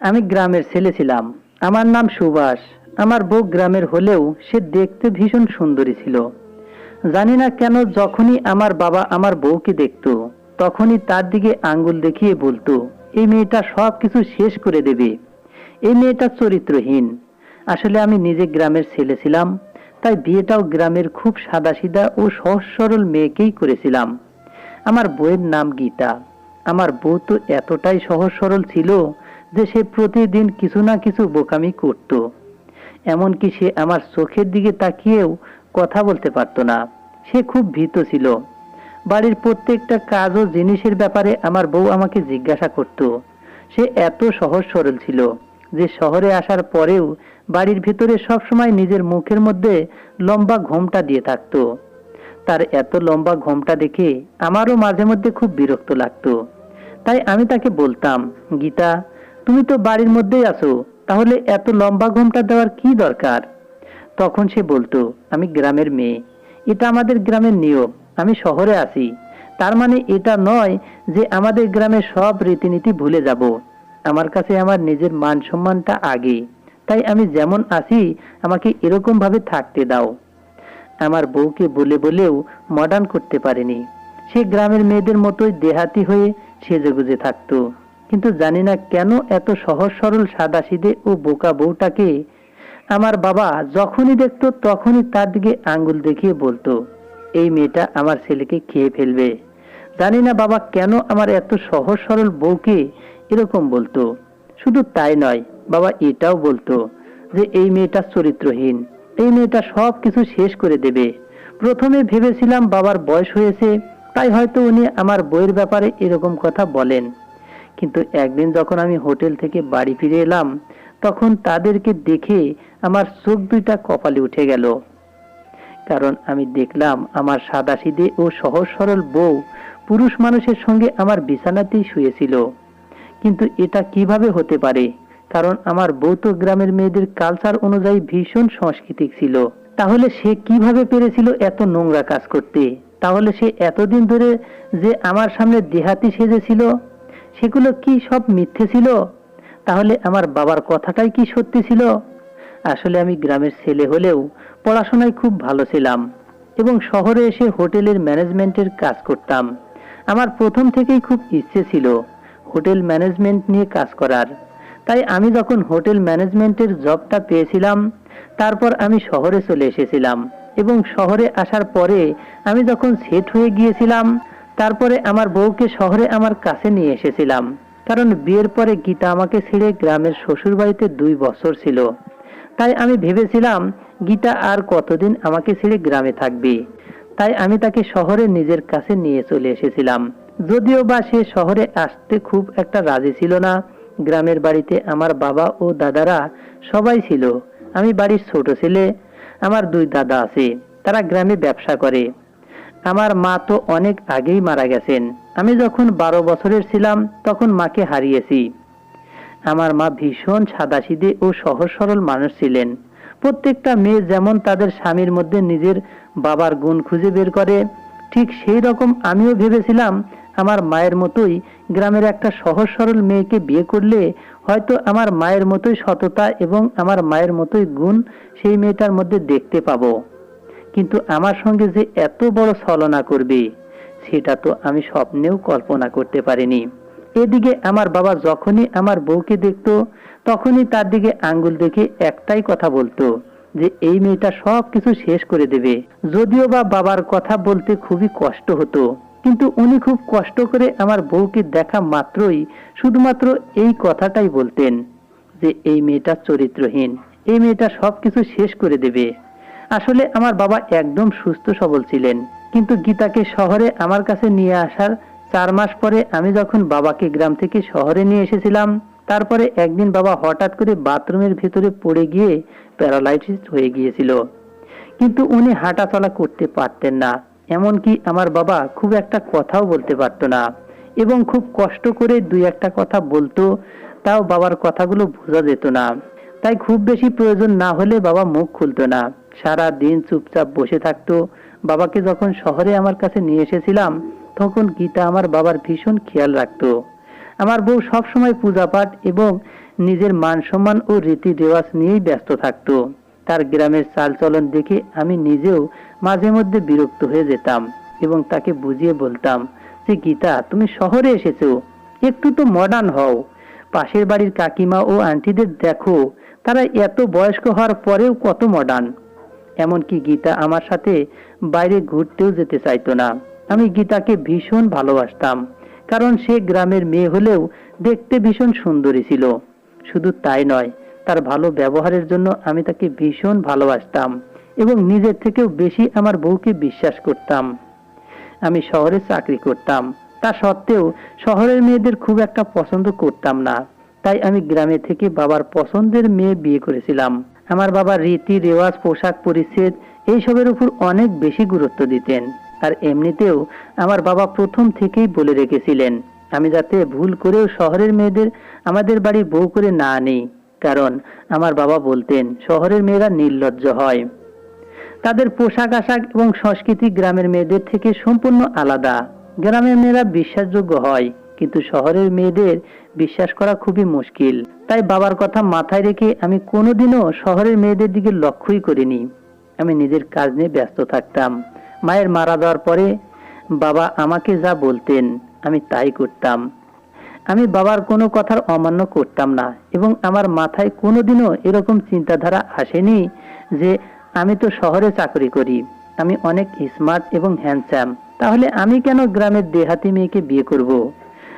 আমি গ্রামের ছেলে ছিলাম। আমার নাম সুভাষ। আমার বউ গ্রামের হলেও সে দেখতে ভীষণ সুন্দরী ছিল। জানি না কেন যখনই আমার বাবা আমার বউকে দেখতো, তখনই তার দিকে আঙ্গুল দেখিয়ে বলতো, এই মেয়েটা সব কিছু শেষ করে দেবে, এই মেয়েটা চরিত্রহীন। আসলে আমি নিজে গ্রামের ছেলে ছিলাম, তাই বিয়েটাও গ্রামের খুব সাদাসিধা ও সহজ সরল মেয়েকেই করেছিলাম। আমার বউয়ের নাম গীতা। আমার বউ তো এতটাই সহজ সরল ছিল যে সে প্রতিদিন কিছু না কিছু বোকামি করত। এমনকি সে আমার চোখের দিকে তাকিয়েও কথা বলতে পারত না। সে খুব ভীত ছিল। বাড়ির প্রত্যেকটা কাজ ও জিনিসের ব্যাপারে আমার বউ আমাকে জিজ্ঞাসা করত। সে এত সহজ সরল ছিল যে শহরে আসার পরেও বাড়ির ভিতরে সবসময় নিজের মুখের মধ্যে লম্বা ঘোমটা দিয়ে থাকতো। তার এত লম্বা ঘোমটা দেখে আমারও মাঝে মধ্যে খুব বিরক্ত লাগতো। তাই আমি তাকে বলতাম, গীতা, তুমি তো বাড়ির মধ্যেই আছো, তাহলে এত লম্বা ঘোমটা দেওয়ার কি দরকার? তখন সে বলতো, আমি গ্রামের মেয়ে, এটা আমাদের গ্রামের নিয়ম। আমি শহরে আছি, তার মানে এটা নয় যে আমাদের গ্রামের সব রীতিনীতি ভুলে যাব। আমার কাছে আমার নিজের মান সম্মানটা আগে, তাই আমি যেমন আছি আমাকে এরকম ভাবে থাকতে দাও। আমার বউকে বলে বলেও মডার্ন করতে পারেনি। সে গ্রামের মেয়েদের মতোই দেহাতি হয়ে সেজেগুজে থাকতো। কিন্তু জানি না কেন এত সহজ সরল সাদাসিধে ও বোকা বউটাকে আমার বাবা যখনই দেখতো তখনই তার দিকে আঙ্গুল দেখিয়ে বলতো, এই মেয়েটা আমার ছেলেকে খেয়ে ফেলবে। জানি না বাবা কেন আমার এত সহজ সরল বউকে এরকম বলতো। শুধু তাই নয়, বাবা এটাও বলতো যে এই মেয়েটা চরিত্রহীন, এই মেয়েটা সব কিছু শেষ করে দেবে। প্রথমে ভেবেছিলাম বাবার বয়স হয়েছে, তাই হয়তো উনি আমার বইয়ের ব্যাপারে এরকম কথা বলেন। কিন্তু একদিন যখন আমি হোটেল থেকে বাড়ি ফিরে এলাম, তখন তাদেরকে দেখে আমার চোখ দুইটা কপালে উঠে গেল। কারণ আমি দেখলাম আমার সাদাসিধে ও সহজ সরল বউ পুরুষ মানুষের সঙ্গে আমার বিছানাতেই শুয়েছিল। কিন্তু এটা কিভাবে হতে পারে? কারণ আমার বউ তো গ্রামের মেয়েদের কালচার অনুযায়ী ভীষণ সাংস্কৃতিক ছিল। তাহলে সে কিভাবে পেরেছিল এত নোংরা কাজ করতে? তাহলে সে এতদিন ধরে যে আমার সামনে দেহাতি সেজেছিল, সেগুলো কি সব মিথ্যে ছিল? তাহলে আমার বাবার কথাটাই কি সত্যি ছিল? আসলে আমি গ্রামের ছেলে হলেও পড়াশোনায় খুব ভালো ছিলাম এবং শহরে এসে হোটেলের ম্যানেজমেন্টের কাজ করতাম। আমার প্রথম থেকেই খুব ইচ্ছে ছিল হোটেল ম্যানেজমেন্ট নিয়ে কাজ করার। তাই আমি যখন হোটেল ম্যানেজমেন্টের জবটা পেয়েছিলাম, তারপর আমি শহরে চলে এসেছিলাম এবং শহরে আসার পরে আমি যখন সেট হয়ে গিয়েছিলাম, তারপরে আমার বউকে শহরে আমার কাছে নিয়ে এসেছিলাম। কারণ বিয়ের পরে গীতা আমাকে ছেড়ে গ্রামের শ্বশুর বাড়িতে 2 বছর ছিল। তাই আমি ভেবেছিলাম গীতা আর কতদিন আমাকে ছেড়ে গ্রামে থাকবে। তাই আমি তাকে শহরে নিজের কাছে নিয়ে চলে এসেছিলাম। যদিও বা সে শহরে আসতে খুব একটা রাজি ছিল না। গ্রামের বাড়িতে আমার বাবা ও দাদারা সবাই ছিল। আমি বাড়ির ছোট ছেলে। আমার 2 দাদা আছে, তারা গ্রামে ব্যবসা করে। আমার মা তো অনেক আগেই মারা গেছেন। আমি যখন 12 বছরের ছিলাম তখন মাকে হারিয়েছি। আমার মা ভীষণ সাদাসিধে ও সহজ সরল মানুষ ছিলেন। প্রত্যেকটা মেয়ে যেমন তাদের স্বামীর মধ্যে নিজের বাবার গুণ খুঁজে বের করে, ঠিক সেই রকম আমিও ভেবেছিলাম আমার মায়ের মতোই গ্রামের একটা সহজ সরল মেয়েকে বিয়ে করলে হয়তো আমার মায়ের মতোই সততা এবং আমার মায়ের মতোই গুণ সেই মেয়েটার মধ্যে দেখতে পাবো। কিন্তু আমার সঙ্গে যে এত বড় ছলনা করবে, সেটা তো আমি স্বপ্নেও কল্পনা করতে পারিনি। এদিকে আমার বাবা যখনই আমার বউকে দেখতো, তখনই তার দিকে আঙ্গুল দেখে একটাই কথা বলতো যে এই মেয়েটা সব কিছু শেষ করে দেবে। যদিও বা বাবার কথা বলতে খুবই কষ্ট হতো, কিন্তু উনি খুব কষ্ট করে আমার বউকে দেখা মাত্রই শুধুমাত্র এই কথাটাই বলতেন যে এই মেয়েটা চরিত্রহীন, এই মেয়েটা সবকিছু শেষ করে দেবে। আসলে আমার বাবা একদম সুস্থ সবল ছিলেন, কিন্তু গীতাকে শহরে আমার কাছে নিয়ে আসার 4 মাস পরে আমি যখন বাবাকে গ্রাম থেকে শহরে নিয়ে এসেছিলাম, তারপরে একদিন বাবা হঠাৎ করে বাথরুমের ভেতরে পড়ে গিয়ে প্যারালাইসিস হয়ে গিয়েছিল। কিন্তু উনি হাঁটা চলা করতে পারতেন না। এমনকি আমার বাবা খুব একটা কথাও বলতে পারতো না এবং খুব কষ্ট করে 2-1টা কথা বলতো, তাও বাবার কথাগুলো বোঝা যেত না। তাই খুব বেশি প্রয়োজন না হলে বাবা মুখ খুলতো না, সারা দিন চুপচাপ বসে থাকতো। বাবাকে যখন শহরে আমার কাছে নিয়ে এসেছিলাম, তখন গীতা আমার বাবার ভীষণ খেয়াল রাখতো। আমার বউ সব সময় পূজা পাঠ এবং নিজের মান সম্মান ও রীতি রেওয়াজ নিয়েই ব্যস্ত থাকতো। তার গ্রামের চালচলন দেখে আমি নিজেও মাঝে মধ্যে বিরক্ত হয়ে যেতাম এবং তাকে বুঝিয়ে বলতাম যে গীতা, তুমি শহরে এসেছো, একটু তো মডার্ন হও। পাশের বাড়ির কাকিমা ও আন্টিদের দেখো, তারা এত বয়স্ক হওয়ার পরেও কত মডার্ন। এমনকি গীতা আমার সাথে বাইরে ঘুরতেও যেতে চাইতো না। আমি গীতাকে ভীষণ ভালোবাসতাম, কারণ সে গ্রামের মেয়ে হলেও দেখতে ভীষণ সুন্দরী ছিল। শুধু তাই নয়, তার ভালো ব্যবহারের জন্য আমি তাকে ভীষণ ভালোবাসতাম এবং নিজের থেকেও বেশি আমার বউকে বিশ্বাস করতাম। আমি শহরে চাকরি করতাম, তা সত্ত্বেও শহরের মেয়েদের খুব একটা পছন্দ করতাম না। তাই আমি গ্রামে থেকে বাবার পছন্দের মেয়ে বিয়ে করেছিলাম। আমার বাবা রীতি রেওয়াজ, পোশাক পরিচ্ছদ এইসবের উপর অনেক বেশি গুরুত্ব দিতেন। আর এমনিতেও আমার বাবা প্রথম থেকেই বলে রেখেছিলেন আমি যাতে ভুল করেও শহরের মেয়েদের আমাদের বাড়ি বউ করে না আনি, কারণ আমার বাবা বলতেন শহরের মেয়েরা নির্লজ্জ হয়। তাদের পোশাক আশাক এবং সংস্কৃতি গ্রামের মেয়েদের থেকে সম্পূর্ণ আলাদা। গ্রামের মেয়েরা বিশ্বাসযোগ্য হয়, কিন্তু শহরের মেয়েদের বিশ্বাস করা খুবই মুশকিল। তাই বাবার কথা মাথায় রেখে আমি কোনোদিনও শহরের মেয়েদের দিকে লক্ষ্যই করিনি। আমি নিজের কাজ নিয়ে ব্যস্ত থাকতাম। মায়ের মারা যাওয়ার পরে বাবা আমাকে যা বলতেন আমি তাই করতাম। আমি বাবার কোনো কথার অমান্য করতাম না এবং আমার মাথায় কোনোদিনও এরকম চিন্তাধারা আসেনি যে আমি তো শহরে চাকরি করি, আমি অনেক স্মার্ট এবং হ্যান্ডসাম, তাহলে আমি কেন গ্রামের দেহাতি মেয়েকে বিয়ে করব।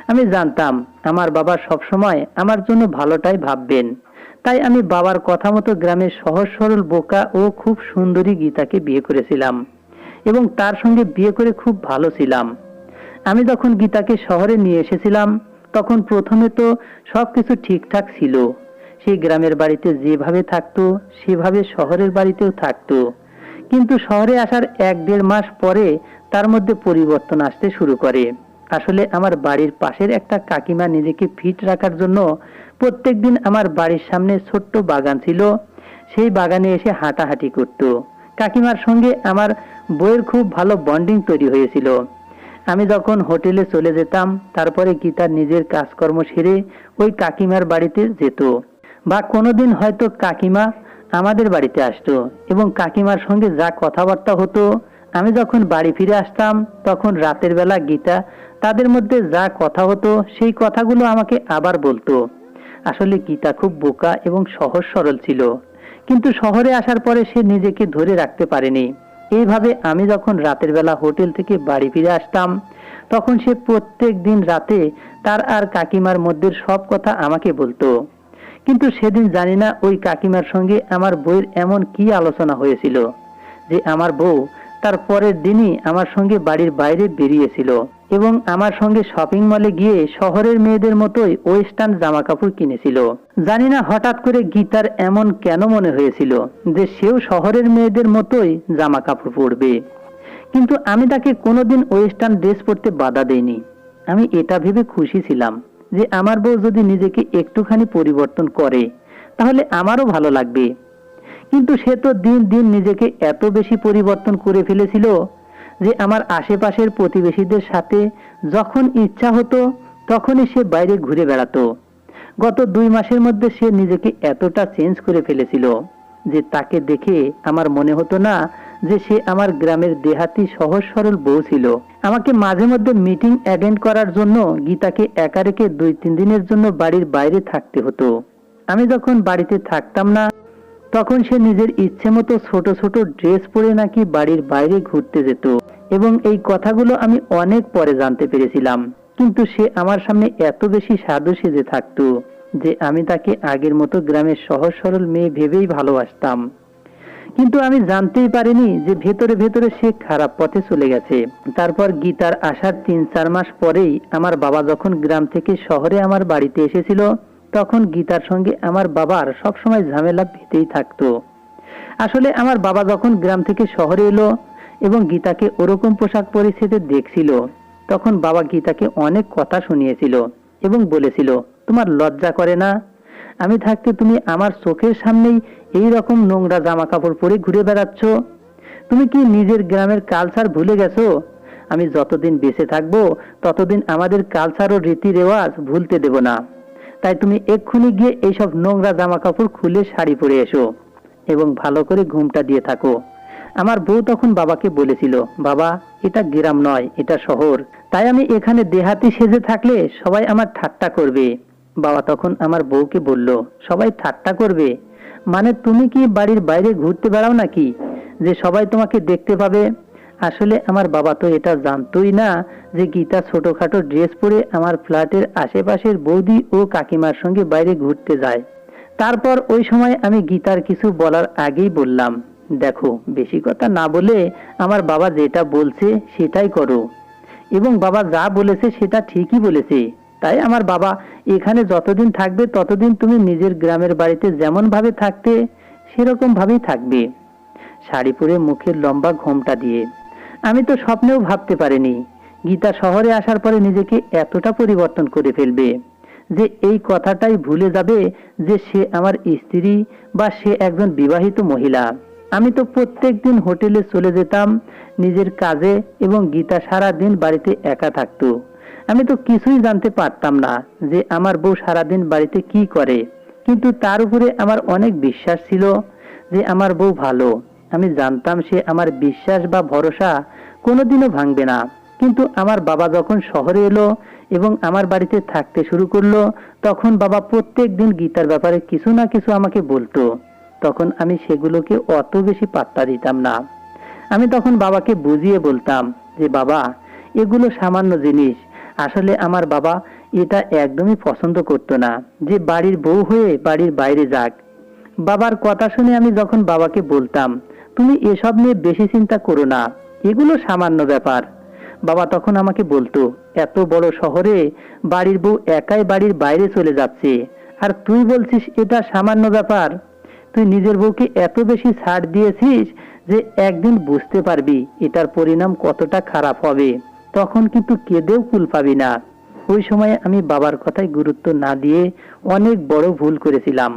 আমি জানতাম আমার বাবা সবসময় আমার জন্য ভালোটাই ভাববেন। তাই আমি বাবার কথা মতো গ্রামের সহজ সরল বোকা ও খুব সুন্দরী গীতাকে বিয়ে করেছিলাম এবং তার সঙ্গে বিয়ে করে খুব ভালো ছিলাম। আমি যখন গীতাকে শহরে নিয়ে এসেছিলাম তখন প্রথমে তো সবকিছু ঠিকঠাক ছিল। সেই গ্রামের বাড়িতে যেভাবে থাকতো সেভাবে শহরের বাড়িতেও থাকতো, কিন্তু শহরে আসার 1-1.5 মাস পরে তার মধ্যে পরিবর্তন আসতে শুরু করে। আসলে আমার বাড়ির পাশের একটা কাকিমা নিজেকে ফিট রাখার জন্য প্রত্যেকদিন আমার বাড়ির সামনে ছোট্ট বাগান ছিল, সেই বাগানে এসে হাঁটাহাঁটি করত। কাকিমার সঙ্গে আমার বউয়ের খুব ভালো বন্ডিং তৈরি হয়েছিল। আমি যখন হোটেলে চলে যেতাম তারপরে গীতা নিজের কাজকর্ম সেরে ওই কাকিমার বাড়িতে যেত, বা কোনোদিন হয়তো কাকিমা আমাদের বাড়িতে আসতো এবং কাকিমার সঙ্গে যা কথাবার্তা হতো, আমি যখন বাড়ি ফিরে আসতাম তখন রাতের বেলা গীতা তাদের মধ্যে যা কথা হতো সেই কথাগুলো আমাকে আবার বলতো। আসলে গীতা খুব বোকা এবং সহজ সরল ছিল, কিন্তু শহরে আসার পরে সে নিজেকে ধরে রাখতে পারেনি। এইভাবে আমি যখন রাতের বেলা হোটেল থেকে বাড়ি ফিরে আসতাম তখন সে প্রত্যেক দিন রাতে তার আর কাকিমার মধ্যে সব কথা আমাকে বলতো। কিন্তু সেদিন জানি না ওই কাকিমার সঙ্গে আমার বউয়ের এমন কি আলোচনা হয়েছিল যে আমার বউ তার পরের দিনই আমার সঙ্গে বাড়ির বাইরে বেরিয়েছিল এবং আমার সঙ্গে শপিং মলে গিয়ে শহরের মেয়েদের মতোই ওয়েস্টার্ন জামা কাপড় কিনেছিল। জানি না হঠাৎ করে গীতার এমন কেন মনে হয়েছিল যে সেও শহরের মেয়েদের মতোই জামা কাপড় পরবে, কিন্তু আমি তাকে কোনোদিন ওয়েস্টার্ন ড্রেস পরতে বাধা দেইনি। আমি এটা ভেবে খুশি ছিলাম যে আমার বউ যদি নিজেকে একটুখানি পরিবর্তন করে তাহলে আমারও ভালো লাগবে। কিন্তু সে তো দিন দিন নিজেকে এত বেশি পরিবর্তন করে ফেলেছিল যে আমার আশেপাশের প্রতিবেশীদের সাথে যখন ইচ্ছা হতো তখনই সে বাইরে ঘুরে বেড়াতো। গত 2 মাসের মধ্যে সে নিজেকে এতটা চেঞ্জ করে ফেলেছিল যে তাকে দেখে আমার মনে হতো না যে সে আমার গ্রামের দেহাতি সহজ সরল বউ ছিল। আমাকে মাঝে মধ্যে মিটিং অ্যাটেন্ড করার জন্য গীতাকে একা রেখে 2-3 দিনের জন্য বাড়ির বাইরে থাকতে হতো। আমি যখন বাড়িতে থাকতাম না তখন সে নিজের ইচ্ছে মতো ছোট ছোট ড্রেস পরে নাকি বাড়ির বাইরে ঘুরতে যেত এবং এই কথাগুলো আমি অনেক পরে জানতে পেরেছিলাম। কিন্তু সে আমার সামনে এত বেশি সাধু সেজে থাকতো যে আমি তাকে আগের মতো গ্রামের সহজ সরল মেয়ে ভেবেই ভালোবাসতাম। কিন্তু আমি জানতেই পারিনি যে ভেতরে ভেতরে সে খারাপ পথে চলে গেছে। তারপর গীতার আসার 3-4 মাস পরেই আমার বাবা যখন গ্রাম থেকে শহরে আমার বাড়িতে এসেছিল তখন গীতার সঙ্গে আমার বাবার সবসময় ঝামেলা বেঁধেই থাকতো। আসলে আমার বাবা যখন গ্রাম থেকে শহরে এলো এবং গীতাকে ওরকম পোশাক পরিচ্ছদে দেখছিল তখন বাবা গীতাকে অনেক কথা শুনিয়েছিল এবং বলেছিল, তোমার লজ্জা করে না? আমি থাকতে তুমি আমার চোখের সামনেই এই রকম নোংরা জামা কাপড় পরে ঘুরে বেড়াচ্ছ। তুমি কি নিজের গ্রামের কালচার ভুলে গেছো? আমি যতদিন বেঁচে থাকবো ততদিন আমাদের কালচার ও রীতি রেওয়াজ ভুলতে দেব না। তাই তুমি এক্ষুনি গিয়ে এইসব নোংরা জামা কাপড় খুলে শাড়ি পরে এসো এবং ভালো করে ঘুমটা দিয়ে থাকো। আমার বউ তখন বাবাকে বলেছিল, বাবা এটা গ্রাম নয়, এটা শহর, তাই আমি এখানে দেহাতি সেজে থাকলে সবাই আমার ঠাট্টা করবে। বাবা তখন আমার বউকে বলল, সবাই ঠাট্টা করবে মানে তুমি কি বাড়ির বাইরে ঘুরতে বেড়াও নাকি যে সবাই তোমাকে দেখতে পাবে? আসলে আমার বাবা তো এটা জানতোই না যে গীতা ছোটখাটো ড্রেস পরে আমার ফ্ল্যাটের আশেপাশের বৌদি ও কাকিমার সঙ্গে বাইরে ঘুরতে যায়। তারপর ওই সময় আমি গীতার কিছু বলার আগেই বললাম, দেখো বেশি কথা না বলে আমার বাবা যেটা বলছে সেটাই করো, এবং বাবা যা বলেছে সেটা ঠিকই বলেছে। তাই আমার বাবা এখানে যতদিন থাকবে ততদিন তুমি নিজের গ্রামের বাড়িতে যেমন ভাবে থাকতে সেরকম ভাবেই থাকবে, শাড়ি পরে মুখের লম্বা ঘোমটা দিয়ে। আমি তো স্বপ্নেও ভাবতে পারিনি গীতা শহরে আসার পরে নিজেকে এতটা পরিবর্তন করে ফেলবে, যে এই কথাটাই ভুলে যাবে যে সে আমার স্ত্রী বা সে একজন বিবাহিত মহিলা। আমি তো প্রত্যেক দিন হোটেলে চলে যেতাম নিজের কাজে এবং গীতা সারা দিন বাড়িতে একা থাকতো। আমি তো কিছুই জানতে পারতাম না যে আমার বউ সারাদিন বাড়িতে কি করে, কিন্তু তার উপরে আমার অনেক বিশ্বাস ছিল যে আমার বউ ভালো। আমি জানতাম সে আমার বিশ্বাস বা ভরসা কোনোদিনও ভাঙবে না। কিন্তু আমার বাবা যখন শহরে এলো এবং আমার বাড়িতে থাকতে শুরু করলো, তখন বাবা প্রত্যেক দিন গীতার ব্যাপারে কিছু না কিছু আমাকে বলতো। তখন আমি সেগুলোকে অত বেশি পাত্তা দিতাম না। আমি তখন বাবাকে বুঝিয়ে বলতাম যে বাবা এগুলো সামান্য জিনিস। আসলে আমার বাবা এটা একদমই পছন্দ করতো না যে বাড়ির বউ হয়ে বাড়ির বাইরে যাক। বাবার কথা শুনে আমি যখন বাবাকে বলতাম, তুমি এসব নিয়ে বেশি চিন্তা করো না, এগুলো সামান্য ব্যাপার, বাবা তখন আমাকে বলতো, এত বড় শহরে বাড়ির বউ একাই বাড়ির বাইরে চলে যাচ্ছে আর তুই বলছিস এটা সামান্য ব্যাপার? তুই নিজের বউকে এত বেশি ছাড় দিয়েছিস যে একদিন বুঝতে পারবি এটার পরিণাম কতটা খারাপ হবে, তখন কিন্তু কেঁদেও কুল পাবি না। ওই সময় আমি বাবার কথায় গুরুত্ব না দিয়ে অনেক বড় ভুল করেছিলাম।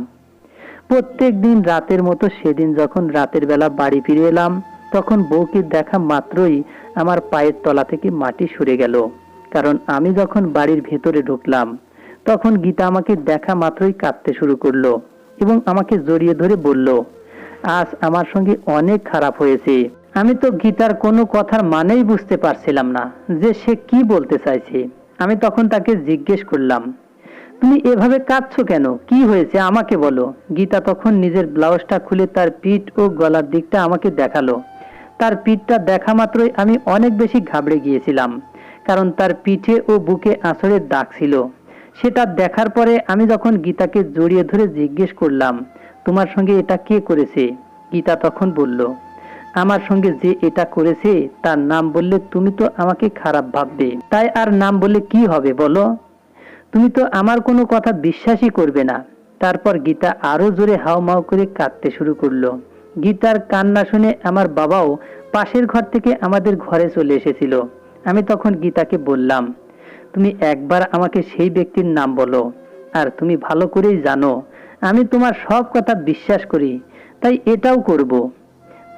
প্রত্যেক দিন রাতের মতো সেদিন যখন রাতের বেলা বাড়ি ফিরে এলাম, তখন বউকে দেখা মাত্রই আমার পায়ের তলা থেকে মাটি সরে গেল। কারণ আমি যখন বাড়ির ভেতরে ঢুকলাম তখন গীতা আমাকে দেখা মাত্রই কাঁদতে শুরু করলো এবং আমাকে জড়িয়ে ধরে বলল, আজ আমার সঙ্গে অনেক খারাপ হয়েছে। আমি তো গীতার কোনো কথার মানেই বুঝতে পারছিলাম না যে সে কি বলতে চাইছে। আমি তখন তাকে জিজ্ঞেস করলাম, তুমি এভাবে কাঁদছো কেন, কি হয়েছে আমাকে বলো। গীতা তখন নিজের ব্লাউজটা খুলে তার পিঠ ও গলার দিকটা আমাকে দেখালো। তার পিঠটা দেখা মাত্রই আমি অনেক বেশি ঘাবড়ে গিয়েছিলাম, কারণ তার পিঠে ও বুকে আঁচড়ের দাগ ছিল। সেটা দেখার পরে আমি যখন গীতাকে জড়িয়ে ধরে জিজ্ঞেস করলাম, তোমার সঙ্গে এটা কে করেছে? গীতা তখন বলল, আমার সঙ্গে যে এটা করেছে তার নাম বললে তুমি তো আমাকে খারাপ ভাববে, তাই আর নাম বললে কি হবে বলো, তুমি তো আমার কোনো কথা বিশ্বাসই করবে না। তারপর গীতা আরো জোরে হাউমাউ করে কাঁদতে শুরু করলো। গীতার কান্না শুনে আমার বাবাও পাশের ঘর থেকে আমাদের ঘরে চলে এসেছিল। আমি তখন গীতাকে বললাম, তুমি একবার আমাকে সেই ব্যক্তির নাম বলো, আর তুমি ভালো করেই জানো আমি তোমার সব কথা বিশ্বাস করি, তাই এটাও করব।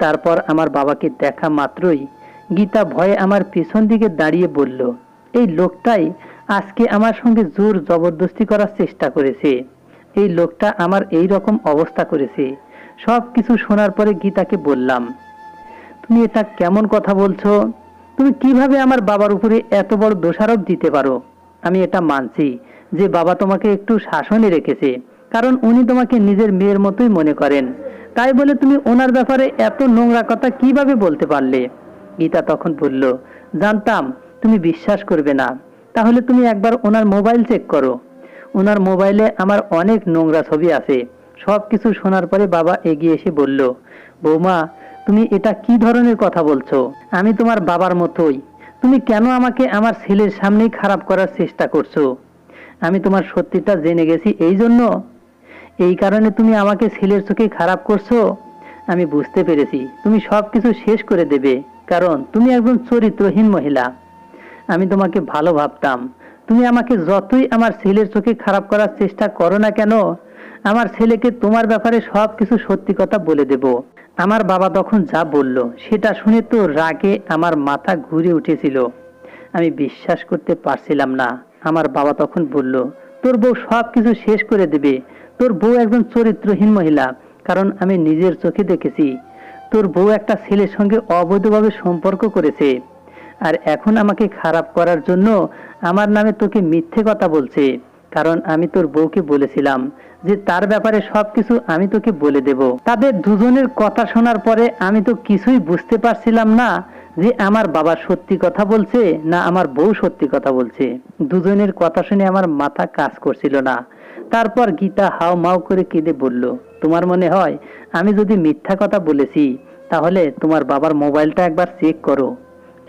তারপর আমার বাবাকে দেখা মাত্রই গীতা ভয়ে আমার পিছন দিকে দাঁড়িয়ে বলল, এই লোকটাই আজকে আমার সঙ্গে জোর জবরদস্তি করার চেষ্টা করেছে, এই লোকটা আমার এই রকম অবস্থা করেছে। সব কিছু শোনার পরে গীতাকে বললাম, তুমি এটা কেমন কথা বলছো? তুমি কিভাবে আমার বাবার উপরে এত বড় দোষারোপ দিতে পারো? আমি এটা মানছি যে বাবা তোমাকে একটু শাসনে রেখেছে, কারণ উনি তোমাকে নিজের মেয়ের মতোই মনে করেন, তাই বলে তুমি ওনার ব্যাপারে এত নোংরা কথা কিভাবে বলতে পারলে? গীতা তখন বলল, জানতাম তুমি বিশ্বাস করবে না, তাহলে তুমি একবার ওনার মোবাইল চেক করো, ওনার মোবাইলে আমার অনেক নোংরা ছবি আছে। সব কিছু শোনার পরে বাবা এগিয়ে এসে বলল, বৌমা তুমি এটা কি ধরনের কথা বলছো? আমি তোমার বাবার মতোই, তুমি কেন আমাকে আমার ছেলের সামনেই খারাপ করার চেষ্টা করছো? আমি তোমার সত্যিটা জেনে গেছি এই জন্য, এই কারণে তুমি আমাকে ছেলের চোখে খারাপ করছো। আমি বুঝতে পেরেছি তুমি সবকিছু শেষ করে দেবে, কারণ তুমি একজন চরিত্রহীন মহিলা। আমি তোমাকে ভালো ভাবতাম, তুমি আমাকে যতই আমার ছেলের চোখে খারাপ করার চেষ্টা করো না কেন, আমার ছেলেকে তোমার ব্যাপারে সবকিছু সত্যি কথা বলে দেব। আমার বাবা তখন যা বলল সেটা শুনে তো রাগে আমার মাথা ঘুরে উঠেছিল। আমি বিশ্বাস করতে পারছিলাম না। আমার বাবা তখন বলল, তোর বউ সবকিছু শেষ করে দেবে। তোর বউ একজন চরিত্রহীন মহিলা, কারণ আমি নিজের চোখে দেখেছি তোর বউ একটা ছেলের সঙ্গে অবৈধভাবে সম্পর্ক করেছে, আর এখন আমাকে খারাপ করার জন্য আমার নামে তোকে মিথ্যে কথা বলছে। কারণ আমি তোর বউকে বলেছিলাম যে তার ব্যাপারে সবকিছু আমি তোকে বলে দেব। তাদের দুজনের কথা শোনার পরে আমি তো কিছুই বুঝতে পারছিলাম না যে আমার বাবা সত্যি কথা বলছে না আমার বউ সত্যি কথা বলছে। দুজনের কথা শুনে আমার মাথা কাজ করছিল না। তারপর গীতা হাও মাও করে কেঁদে বলল, তোমার মনে হয় আমি যদি মিথ্যা কথা বলেছি, তাহলে তোমার বাবার মোবাইলটা একবার চেক করো,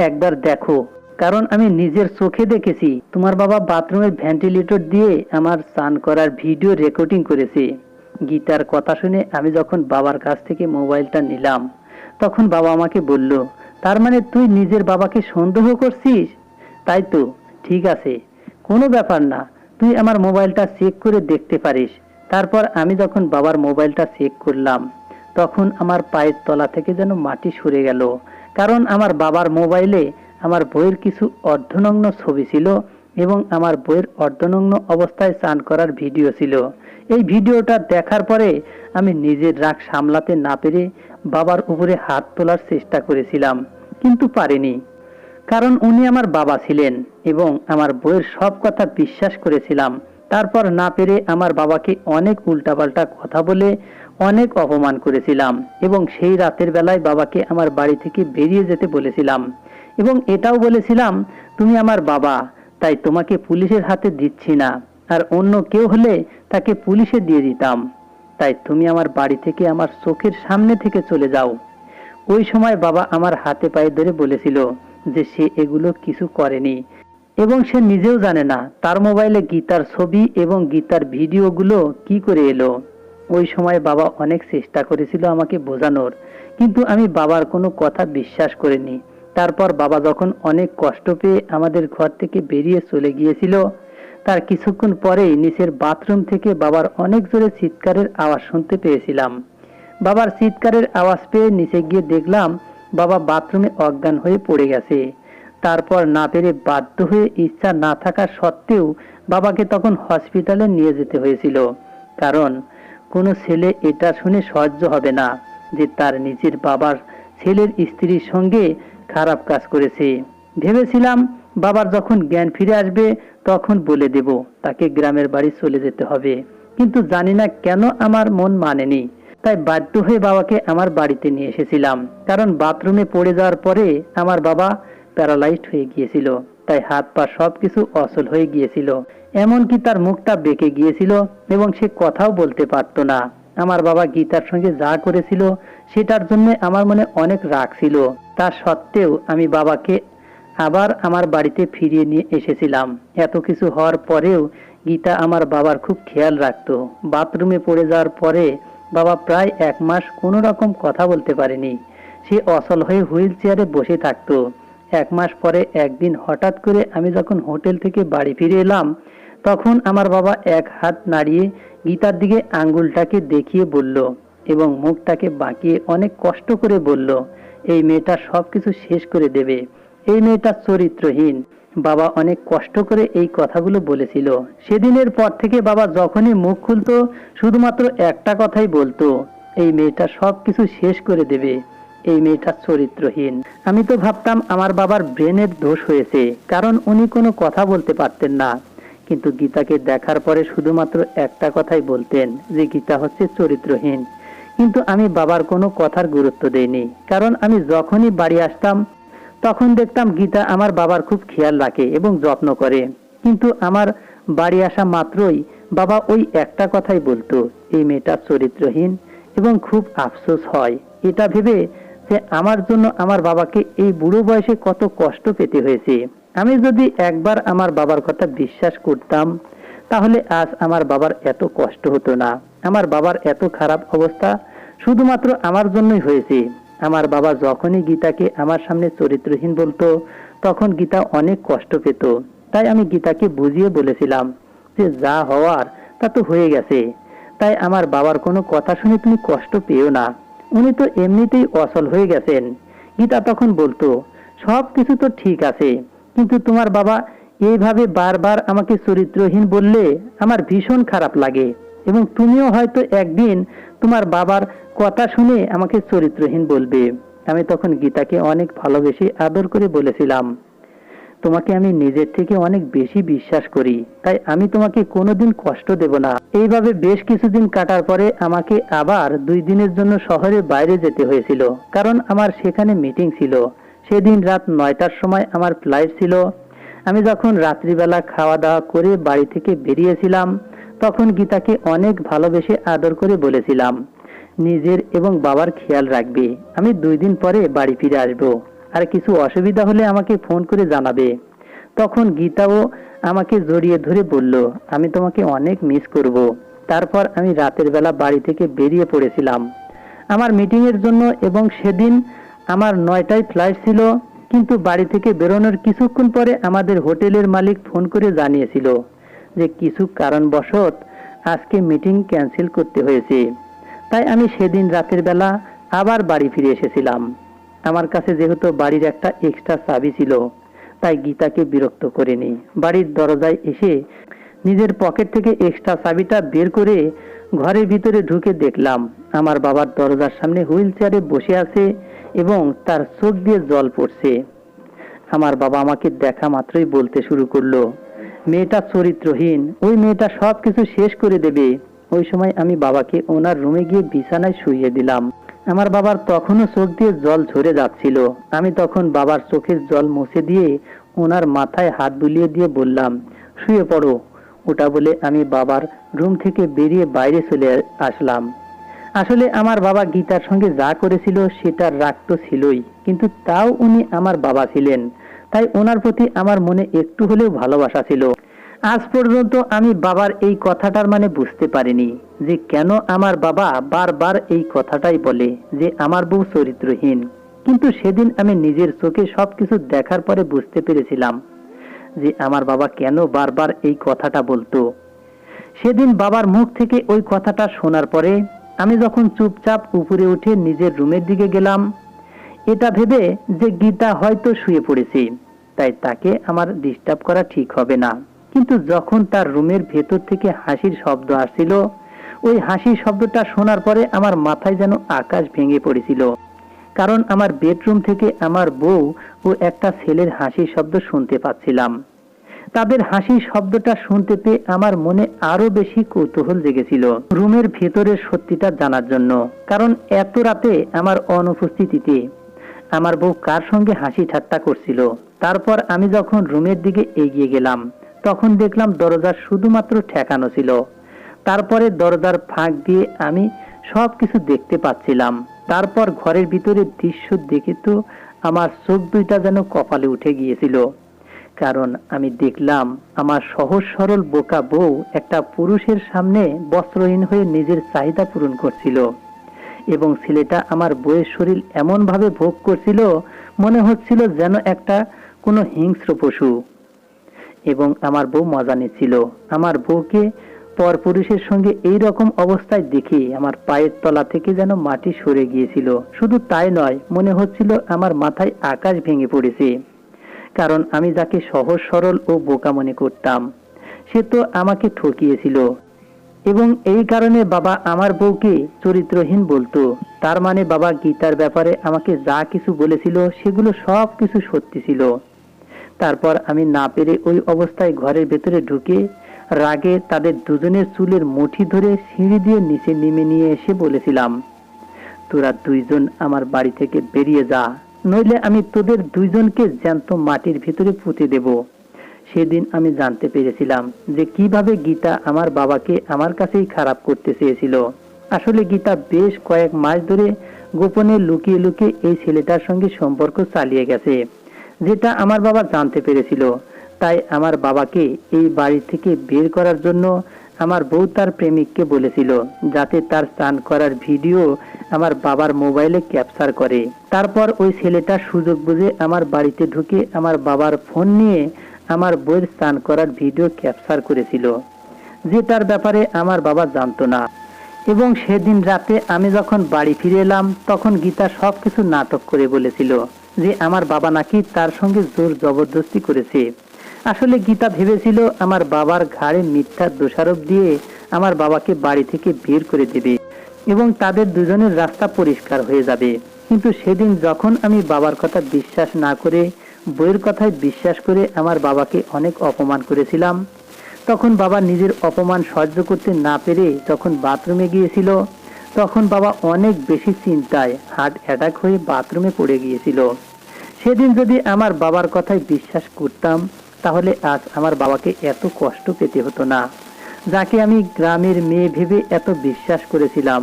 একবার দেখো। কারণ আমি নিজের চোখে দেখেছি তোমার বাবা বাথরুমের ভেন্টিলেটর দিয়ে আমার স্নান করার ভিডিও রেকর্ডিং করেছে। গীতার কথা শুনে আমি যখন বাবার কাছ থেকে মোবাইলটা নিলাম, তখন বাবা আমাকে বলল, তার মানে তুই নিজের বাবাকে সন্দেহ করছিস? তাই তো, ঠিক আছে, কোনো ব্যাপার না, তুই আমার মোবাইলটা চেক করে দেখতে পারিস। তারপর আমি যখন বাবার মোবাইলটা চেক করলাম, তখন আমার পায়ের তলা থেকে যেন মাটি সরে গেল। কারণ আমার বাবার মোবাইলে আমার বইয়ের কিছু অর্ধনগ্ন ছবি ছিল এবং আমার বইয়ের অর্ধনগ্ন অবস্থায় স্নান করার ভিডিও ছিল। এই ভিডিওটা দেখার পরে আমি নিজের রাগ সামলাতে না পেরে বাবার উপরে হাত তোলার চেষ্টা করেছিলাম, কিন্তু পারিনি। কারণ উনি আমার বাবা ছিলেন এবং আমার বইয়ের সব কথা বিশ্বাস করেছিলাম। তারপর না পেরে আমার বাবাকে অনেক উল্টাপাল্টা কথা বলে অনেক অপমান করেছিলাম এবং সেই রাতের বেলায় বাবাকে আমার বাড়ি থেকে বেরিয়ে যেতে বলেছিলাম এবং এটাও বলেছিলাম, তুমি আমার বাবা, তাই তোমাকে পুলিশের হাতে দিচ্ছি না, আর অন্য কেউ হলে তাকে পুলিশে দিয়ে দিতাম। তাই তুমি আমার বাড়ি থেকে আমার চোখের সামনে থেকে চলে যাও। ওই সময় বাবা আমার হাতে পায়ে ধরে বলেছিল যে সে এগুলো কিছু করেনি এবং সে নিজেও জানে না তার মোবাইলে গীতার ছবি এবং গীতার ভিডিওগুলো কি করে এলো। ওই সময় বাবা অনেক চেষ্টা করেছিল আমাকে বোঝানোর, কিন্তু আমি বাবার কোনো কথা বিশ্বাস করিনি। তারপর বাবা যখন অনেক কষ্ট পেয়ে আমাদের ঘর থেকে বেরিয়ে চলে গিয়েছিল, তার কিছুক্ষণ পরেই নিচের বাথরুম থেকে বাবার অনেক জোরে চিৎকারের আওয়াজ শুনতে পেয়েছিলাম। বাবার চিৎকারের আওয়াজ পেয়ে নিচে গিয়ে দেখলাম বাবা বাথরুমে অজ্ঞান হয়ে পড়ে গেছে। তারপর না পেরে বাধ্য হয়ে ইচ্ছা না থাকা সত্ত্বেও বাবাকে তখন হসপিটালে নিয়ে যেতে হয়েছিল। কারণ কোনো ছেলে এটা শুনে সহ্য হবে না যে তার নিজের বাবার ছেলের স্ত্রীর সঙ্গে খারাপ কাজ করেছে। ভেবেছিলাম বাবার যখন জ্ঞান ফিরে আসবে তখন বলে দেব তাকে গ্রামের বাড়ি চলে যেতে হবে, কিন্তু জানি না কেন আমার মন মানেনি। তাই বাধ্য হয়ে বাবাকে আমার বাড়িতে নিয়ে এসেছিলাম। কারণ বাথরুমে পড়ে যাওয়ার পরে আমার বাবা প্যারালাইজড হয়ে গিয়েছিল, তাই হাত পা সবকিছু অচল হয়ে গিয়েছিল, এমনকি তার মুখটা বেঁকে গিয়েছিল এবং সে কথাও বলতে পারতো না। আমার বাবা গীতার সঙ্গে যা করেছিল সেটার জন্য আমার মনে অনেক রাগ ছিল। তা সত্ত্বেও আমি বাবাকে আবার আমার বাড়িতে ফিরিয়ে নিয়ে এসেছিলাম। এত কিছু হওয়ার পরেও গীতা আমার বাবার খুব খেয়াল রাখতো। বাথরুমে পড়ে যাওয়ার পরে বাবা প্রায় 1 মাস কোনো রকম কথা বলতে পারেনি। সে অচল হয়ে হুইল চেয়ারে বসে থাকতো। 1 মাস পরে একদিন হঠাৎ করে আমি যখন হোটেল থেকে বাড়ি ফিরে এলাম, তখন আমার বাবা এক হাত নাড়িয়ে গীতার দিকে আঙ্গুলটাকে দেখিয়ে বলল এবং মুখটাকে বাঁকিয়ে অনেক কষ্ট করে বলল, এই মেয়েটা সবকিছু শেষ করে দেবে, এই মেয়েটা চরিত্রহীন। বাবা অনেক কষ্ট করে এই কথাগুলো বলেছিল। সেদিনের পর থেকে বাবা যখনই মুখ খুলতো শুধুমাত্র একটা কথাই বলতো, এই মেয়েটা সবকিছু শেষ করে দেবে, এই মেয়েটা চরিত্রহীন। আমি তো ভাবতাম আমার বাবার ব্রেনের দোষ হয়েছে, কারণ উনি কোনো কথা বলতে পারতেন না। কিন্তু গীতাকে দেখার পরে শুধুমাত্র একটা কথাই বলতেন যে গীতা হচ্ছে চরিত্রহীন। কিন্তু আমি বাবার কোনো কথার গুরুত্ব দেইনি, কারণ আমি যখনই বাড়ি আসতাম তখন দেখতাম গীতা আমার বাবার খুব খেয়াল রাখে এবং যত্ন করে। কিন্তু আমার বাড়ি আসা মাত্রই বাবা ওই একটা কথাই বলতো, এই মেয়েটা চরিত্রহীন, এবং খুব আফসোস হয় এটা ভেবে যে আমার জন্য আমার বাবাকে এই বুড়ো বয়সে কত কষ্ট পেতে হয়েছে। আমি যদি একবার আমার বাবার কথা বিশ্বাস করতাম তাহলে আজ আমার বাবার এত কষ্ট হতো না। আমার বাবার এত খারাপ অবস্থা শুধুমাত্র আমার জন্যই হয়েছে। আমার বাবা যখনই গীতাকে আমার সামনে চরিত্রহীন বলতো তখন গীতা অনেক কষ্ট পেত। তাই আমি গীতাকে বুঝিয়ে বলেছিলাম যে যা হওয়ার তা তো হয়ে গেছে, তাই আমার বাবার কোনো কথা শুনে তুমি কষ্ট পেও না, উনি তো এমনিতেই অচল হয়ে গেছেন। গীতা তখন বলতো, সব কিছু তো ঠিক আছে, কিন্তু তোমার বাবা এইভাবে বারবার আমাকে চরিত্রহীন বললে আমার ভীষণ খারাপ লাগে, এবং তুমিও হয়তো একদিন তোমার বাবার কথা শুনে আমাকে চরিত্রহীন বলবে। আমি তখন গীতাকে অনেক ভালোবেসে আদর করে বলেছিলাম, তোমাকে আমি নিজের থেকে অনেক বেশি বিশ্বাস করি, তাই আমি তোমাকে কোনোদিন কষ্ট দেব না। এইভাবে বেশ কিছুদিন কাটার পরে আমাকে আবার 2 দিনের জন্য শহরের বাইরে যেতে হয়েছিল, কারণ আমার সেখানে মিটিং ছিল। সেদিন রাত 9টার সময় আমার ফ্লাইট ছিল। আমি যখন রাত্রিবেলা খাওয়া দাওয়া করে বাড়ি থেকে বেরিয়েছিলাম, তখন গীতাকে অনেক ভালোবেসে আদর করে বলেছিলাম, নিজের এবং বাবার খেয়াল রাখবে, আমি 2 দিন পরে বাড়ি ফিরে আসবো, আর কিছু অসুবিধা হলে আমাকে ফোন করে জানাবে। তখন গীতাও আমাকে জড়িয়ে ধরে বলল, আমি তোমাকে অনেক মিস করব। তারপর আমি রাতের বেলা বাড়ি থেকে বেরিয়ে পড়েছিলাম আমার মিটিং এর জন্য, এবং সেদিন আমার 9টায় ফ্লাইট ছিল। কিন্তু বাড়ি থেকে বেরোনোর কিছুক্ষণ পরে আমাদের হোটেলের মালিক ফোন করে জানিয়েছিল যে কিছু কারণবশত আজকে মিটিং ক্যান্সেল করতে হয়েছে। তাই আমি সেদিন রাতের বেলা আবার বাড়ি ফিরে এসেছিলাম। আমার কাছে যেহেতু বাড়ির একটা এক্সট্রা চাবি ছিল, তাই গীতাকে বিরক্ত করিনি। বাড়ির দরজায় এসে নিজের পকেট থেকে এক্সট্রা চাবিটা বের করে ঘরের ভিতরে ঢুকে দেখলাম আমার বাবার দরজার সামনে হুইল চেয়ারে বসে আছে এবং তার চোখ দিয়ে জল পড়ছে। আমার বাবা আমাকে দেখা মাত্রই বলতে শুরু করলো, মেয়েটা চরিত্রহীন, ওই মেয়েটা সবকিছু শেষ করে দেবে। ওই সময় আমি বাবাকে ওনার রুমে গিয়ে বিছানায় শুইয়ে দিলাম। আমার বাবার তখনও চোখ দিয়ে জল ঝরে যাচ্ছিল। আমি তখন বাবার চোখের জল মুছে দিয়ে ওনার মাথায় হাত বুলিয়ে দিয়ে বললাম, শুয়ে পড়ো। ওটা বলে আমি বাবার রুম থেকে বেরিয়ে বাইরে চলে আসলাম। আসলে আমার বাবা গীতার সঙ্গে যা করেছিল সেটার রাগ তো ছিলই, কিন্তু তাও উনি আমার বাবা ছিলেন, তাই ওনার প্রতি আমার মনে একটু হলেও ভালোবাসা ছিল। আজ পর্যন্ত আমি বাবার এই কথাটার মানে বুঝতে পারিনি যে কেন আমার বাবা বারবার এই কথাটাই বলে যে আমার বউ চরিত্রহীন। কিন্তু সেদিন আমি নিজের চোখে সবকিছু দেখার পরে বুঝতে পেরেছিলাম যে আমার বাবা কেন বারবার এই কথাটা বলতো। সেদিন বাবার মুখ থেকে ওই কথাটা শোনার পরে আমি যখন চুপচাপ উপরে উঠে নিজের রুমের দিকে গেলাম, এটা ভেবে যে গীতা হয়তো শুয়ে পড়েছে, তাই তাকে আমার ডিস্টার্ব করা ঠিক হবে না। কিন্তু যখন তার রুমের ভেতর থেকে হাসির শব্দ আসছিল, ওই হাসির শব্দটা শোনার পরে আমার মাথায় যেন আকাশ ভেঙে পড়েছিল। কারণ আমার বেডরুম থেকে আমার বউ ও একটা ছেলের হাসির শব্দ শুনতে পাচ্ছিলাম। তাদের হাসির শব্দটা শুনতে পেয়ে আমার মনে আরো বেশি কৌতূহল জেগেছিল রুমের ভেতরের সত্যিটা জানার জন্য। কারণ এত রাতে আমার অনুপস্থিতিতে আমার বউ কার সঙ্গে হাসি ঠাট্টা করছিল। তারপর আমি যখন রুমের দিকে এগিয়ে গেলাম, তখন দেখলাম দরজা শুধুমাত্র ঠেকানো ছিল। তারপরে দরজার ফাঁক দিয়ে আমি সবকিছু দেখতে পাচ্ছিলাম। তারপর ঘরের ভিতরে দৃশ্য দেখে তো আমার চোখ দুইটা যেন কপালে উঠে গিয়েছিল। কারণ আমি দেখলাম আমার সহজ সরল বোকা বউ একটা পুরুষের সামনে বস্ত্রহীন হয়ে নিজের চাহিদা পূরণ করছিল, এবং ছেলেটা আমার বউয়ের শরীর এমন ভাবে ভোগ করছিল মনে হচ্ছিল যেন একটা কোনো হিংস্র পশু। এবং আমার বউ মজা নিচ্ছিল। আমার বউকে পরপুরুষের সঙ্গে এই রকম অবস্থায় দেখে আমার পায়ের তলা থেকে যেন মাটি সরে গিয়েছিল। শুধু তাই নয়, মনে হচ্ছিল আমার মাথায় আকাশ ভেঙে পড়েছে। কারণ আমি যাকে সহজ সরল ও বোকা মনে করতাম, সে তো আমাকে ঠকিয়েছিল। এবং এই কারণে বাবা আমার বউকে চরিত্রহীন বলতো। তার মানে বাবা গীতার ব্যাপারে আমাকে যা কিছু বলেছিল সেগুলো সব কিছু সত্যি ছিল। তারপর আমি না পেরে ওই অবস্থায় ঘরের ভেতরে ঢুকে রাগে তাদের দুজনের চুলের মুঠি ধরে সিঁড়ি দিয়ে নিচে নেমে নিয়ে এসে বলেছিলাম, তোরা দুইজন আমার বাড়ি থেকে বেরিয়ে যা, নইলে আমি তোদের দুইজনকে জ্যান্ত মাটির ভিতরে পুঁতে দেব। সেদিন আমি জানতে পেরেছিলাম যে কিভাবে গীতা আমার বাবাকে আমার কাছেই খারাপ করতে চেয়েছিল। আসলে গীতা বেশ কয়েক মাস ধরে গোপনে লুকিয়ে লুকিয়ে এই ছেলেটার সঙ্গে সম্পর্ক চালিয়ে গেছে, যেটা আমার বাবা জানতে পেরেছিল। তাই আমার বাবাকে এই বাড়ি থেকে বের করার জন্য আমার বউ তার প্রেমিককে বলেছিল যাতে তার স্নান করার ভিডিও আমার বাবার মোবাইলে ক্যাপচার করে। তারপর ওই ছেলেটা সুযোগ বুঝে আমার বাড়িতে ঢুকে আমার বাবার ফোন নিয়ে আমার বউয়ের স্নান করার ভিডিও ক্যাপচার করেছিল, যেটার ব্যাপারে আমার বাবা জানতো না। এবং সেদিন রাতে আমি যখন বাড়ি ফিরে এলাম, তখন গীতা সবকিছু নাটক করে বলেছিল যে আমার বাবা নাকি তার সঙ্গে জোর জবরদস্তি করেছে। আসলে গীতা ভেবেছিল আমার বাবার ঘাড়ে মিথ্যা দোষারোপ দিয়ে আমার বাবাকে বাড়ি থেকে বের করে দেবে এবং তাদের দুজনের রাস্তা পরিষ্কার হয়ে যাবে। কিন্তু সেদিন যখন আমি বাবার কথা বিশ্বাস না করে বইয়ের কথায় বিশ্বাস করে আমার বাবাকে অনেক অপমান করেছিলাম, তখন বাবা নিজের অপমান সহ্য করতে না পেরে যখন বাথরুমে গিয়েছিল, তখন বাবা অনেক বেশি চিন্তায় হার্ট অ্যাটাক হয়ে বাথরুমে পড়ে গিয়েছিল। সেদিন যদি আমার বাবার কথায় বিশ্বাস করতাম, তাহলে আজ আমার বাবাকে এত কষ্ট পেতে হতো না। যাকে আমি গ্রামের মেয়ে ভেবে এত বিশ্বাস করেছিলাম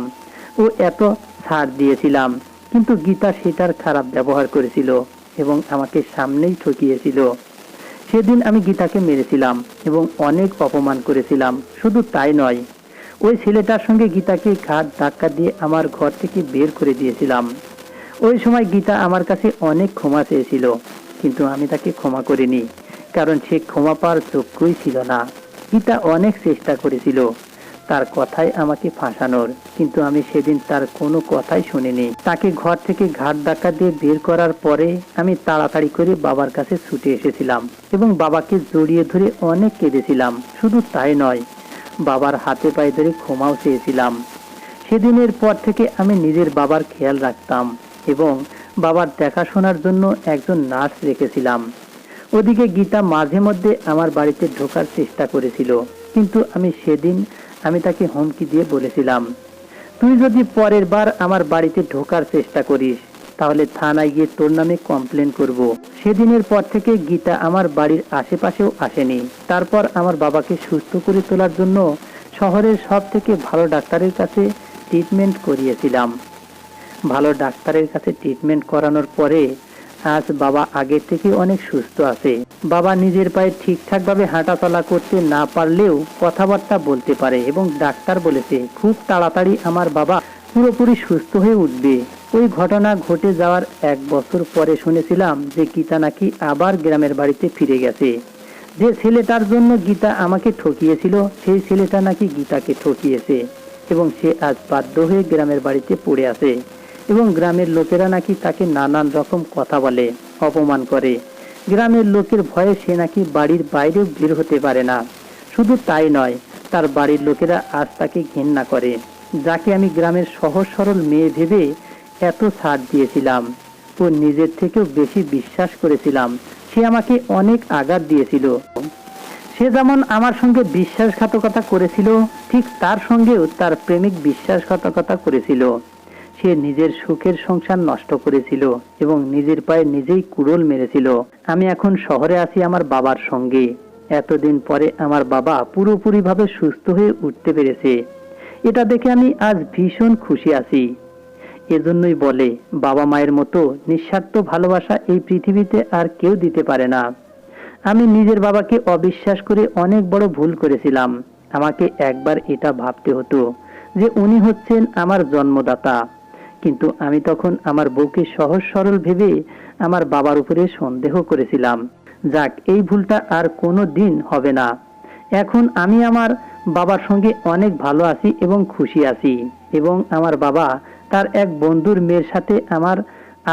ও এত ছাড় দিয়েছিলাম, কিন্তু গীতা সেটার খারাপ ব্যবহার করেছিল এবং আমাকে সামনেই ঠকিয়েছিল। সেদিন আমি গীতাকে মেরেছিলাম এবং অনেক অপমান করেছিলাম। শুধু তাই নয়, ওই ছেলেটার সঙ্গে গীতাকে ঘাট ধাক্কা দিয়ে আমার ঘর থেকে বের করে দিয়েছিলাম। ওই সময় গীতা আমার কাছে অনেক ক্ষমা চেয়েছিল, কিন্তু আমি তাকে ক্ষমা করিনি, কারণ সে ক্ষমা পাওয়ার যোগ্যই ছিল না। গীতা অনেক চেষ্টা করেছিল তার কথায় আমাকে ফাঁসানোর, কিন্তু আমি সেদিন তার কোনো কথাই শুনিনি। তাকে ঘর থেকে ঘাট ধাক্কা দিয়ে বের করার পরে আমি তাড়াতাড়ি করে বাবার কাছে ছুটে এসেছিলাম এবং বাবাকে জড়িয়ে ধরে অনেক কেঁদেছিলাম। শুধু তাই নয়, বাবার হাতে পায়ে ধরে ক্ষমাও চেয়েছিলাম। সেদিনের পর থেকে আমি নিজের বাবার খেয়াল রাখতাম এবং বাবার দেখাশোনার জন্য একজন নার্স রেখেছিলাম। ওদিকে গীতা মাঝে মধ্যে আমার বাড়িতে ঢোকার চেষ্টা করেছিল, কিন্তু সেদিন আমি তাকে হুমকি দিয়ে বলেছিলাম, তুই যদি পরের বার আমার বাড়িতে ঢোকার চেষ্টা করিস, তাহলে থানায় গিয়ে তোর নামে কমপ্লেন করব। সেদিনের পর থেকে গীতা আমার বাড়ির আশেপাশেও আসেনি। তারপর আমার বাবাকে সুস্থ করে তোলার জন্য শহরের সব থেকে ভালো ডাক্তারের কাছে ট্রিটমেন্ট করিয়েছিলাম। ভালো ডাক্তারের কাছে ট্রিটমেন্ট করানোর পরে আজ বাবা আগের থেকে অনেক সুস্থ আছে। বাবা নিজের পায়ে ঠিকঠাকভাবে হাঁটাচলা করতে না পারলেও কথাবার্তা বলতে পারে এবং ডাক্তার বলেছে খুব তাড়াতাড়ি আমার বাবা পুরোপুরি সুস্থ হয়ে উঠবে। ওই ঘটনা ঘটে যাওয়ার 1 বছর পরে শুনেছিলাম যে গীতা নাকি আবার গ্রামের বাড়িতে ফিরে গেছে। যে ছেলেটার জন্য গীতা আমাকে ঠকিয়েছিল, সেই ছেলেটা নাকি গীতাকে ঠকিয়েছে এবং সে আজ বাধ্য হয়ে গ্রামের বাড়িতে পড়ে আছে এবং গ্রামের লোকেরা নাকি তাকে নানান রকম কথা বলে, অপমান করে। গ্রামের লোকের ভয়ে সে নাকি বাড়ির বাইরেও বের হতে পারে না। শুধু তাই নয়, তার বাড়ির লোকেরা আজ তাকে ঘৃণা করে। যাকে আমি গ্রামের সহজ সরল মেয়ে ভেবে এত ছাড় দিয়েছিলাম ও নিজের থেকেও বেশি বিশ্বাস করেছিলাম, সে আমাকে অনেক আঘাত দিয়েছিল। সে যেমন আমার সঙ্গে বিশ্বাসঘাতকতা করেছিল, ঠিক তার সঙ্গেও তার প্রেমিক বিশ্বাসঘাতকতা করেছিল। সে নিজের সুখের সংসার নষ্ট করেছিল এবং নিজের পায়ে নিজেই কুড়োল মেরেছিল। আমি এখন শহরে আছি আমার বাবার সঙ্গে। এতদিন পরে আমার বাবা পুরোপুরিভাবে সুস্থ হয়ে উঠতে পেরেছে, এটা দেখে আমি আজ ভীষণ খুশি আছি। এজন্যই বলে, বাবা মায়ের মতো নিঃস্বার্থ ভালোবাসা এই পৃথিবীতে আর কেউ দিতে পারে না। আমি নিজের বাবাকে অবিশ্বাস করে অনেক বড় ভুল করেছিলাম। আমাকে একবার এটা ভাবতে হতো যে উনি হচ্ছেন আমার জন্মদাতা, কিন্তু আমি তখন আমার বউকে সহজ সরল ভেবে আমার বাবার উপরে সন্দেহ করেছিলাম। যাক, এই ভুলটা আর কোনো দিন হবে না। এখন আমি আমার বাবার সঙ্গে অনেক ভালো আছি এবং খুশি আছি এবং আমার বাবা তার এক বন্ধুর মেয়ের সাথে আমার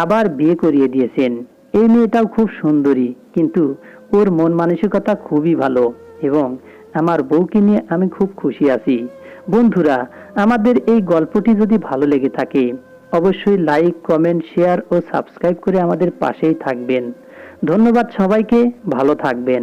আবার বিয়ে করিয়ে দিয়েছেন। এই মেয়েটাও খুব সুন্দরী, কিন্তু ওর মন মানসিকতা খুবই ভালো এবং আমার বউকে নিয়ে আমি খুব খুশি আছি। বন্ধুরা, আমাদের এই গল্পটি যদি ভালো লেগে থাকে, অবশ্যই লাইক, কমেন্ট, শেয়ার ও সাবস্ক্রাইব করে আমাদের পাশেই থাকবেন। ধন্যবাদ সবাইকে, ভালো থাকবেন।